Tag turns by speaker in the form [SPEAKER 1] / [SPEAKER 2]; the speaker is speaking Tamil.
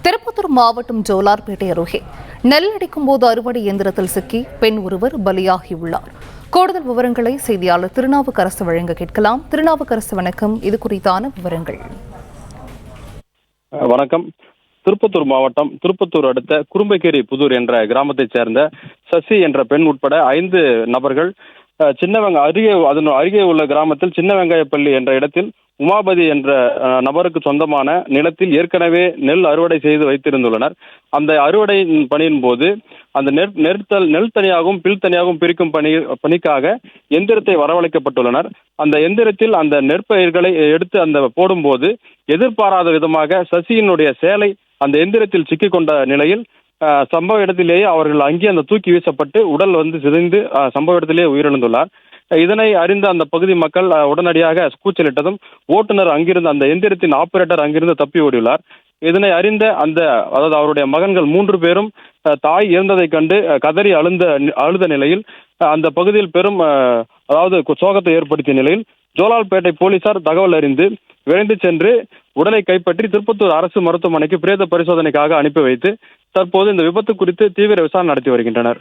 [SPEAKER 1] திருப்பத்தூர் மாவட்டம் ஜோலார்பேட்டை அருகே நெல் அடிக்கும் போது அறுவடை இயந்திரத்தில் சிக்கி பெண் ஒருவர் பலியாகியுள்ளார். கூடுதல் விவரங்களை செய்தியாளர் திருநாவுக்கரசு வழங்க கேட்கலாம். திருநாவுக்கரசு, வணக்கம். இது குறித்தான விவரங்கள்.
[SPEAKER 2] வணக்கம். திருப்பத்தூர் மாவட்டம் திருப்பத்தூர் அடுத்த குறும்பைக்கேரி புதூர் என்ற கிராமத்தைச் சேர்ந்த சசி என்ற பெண் உட்பட 5 நபர்கள் அருகே உள்ள கிராமத்தில் சின்ன வெங்காயப்பள்ளி என்ற இடத்தில் உமாபதி என்ற நபருக்கு சொந்தமான நிலத்தில் ஏற்கனவே நெல் அறுவடை செய்து வைத்திருந்துள்ளனர். அந்த அறுவடை பணியின் போது அந்த நெல் தனியாகவும் பில் தனியாகவும் பிரிக்கும் பணிக்காக எந்திரத்தை வரவழைக்கப்பட்டுள்ளனர். அந்த எந்திரத்தில் அந்த நெற்பயிர்களை எடுத்து அந்த போடும்போது எதிர்பாராத விதமாக சசியினுடைய சேலை அந்த எந்திரத்தில் சிக்கிக்கொண்ட நிலையில் சம்பவ இடத்திலேயே அவர்கள் அங்கே அந்த தூக்கி வீசப்பட்டு உடல் சிதைந்து சம்பவ இடத்திலேயே உயிரிழந்துள்ளார். இதனை அறிந்த அந்த பகுதி மக்கள் உடனடியாக கூச்சலிட்டதும் ஓட்டுநர் அங்கிருந்து, அந்த எந்திரத்தின் ஆபரேட்டர் அங்கிருந்து தப்பி ஓடியுள்ளார். இதனை அறிந்த அதாவது அவருடைய மகன்கள் 3 பேரும் தாய் இறந்ததை கண்டு கதறி அழுத நிலையில் அந்த பகுதியில் பெரும் சோகத்தை ஏற்படுத்திய நிலையில் ஜோலார்பேட்டை போலீசார் தகவல் அறிந்து விரைந்து சென்று உடலை கைப்பற்றி திருப்பத்தூர் அரசு மருத்துவமனைக்கு பிரேத பரிசோதனைக்காக அனுப்பி வைத்து தற்போது இந்த விபத்து குறித்து தீவிர விசாரணை நடத்தி வருகின்றனர்.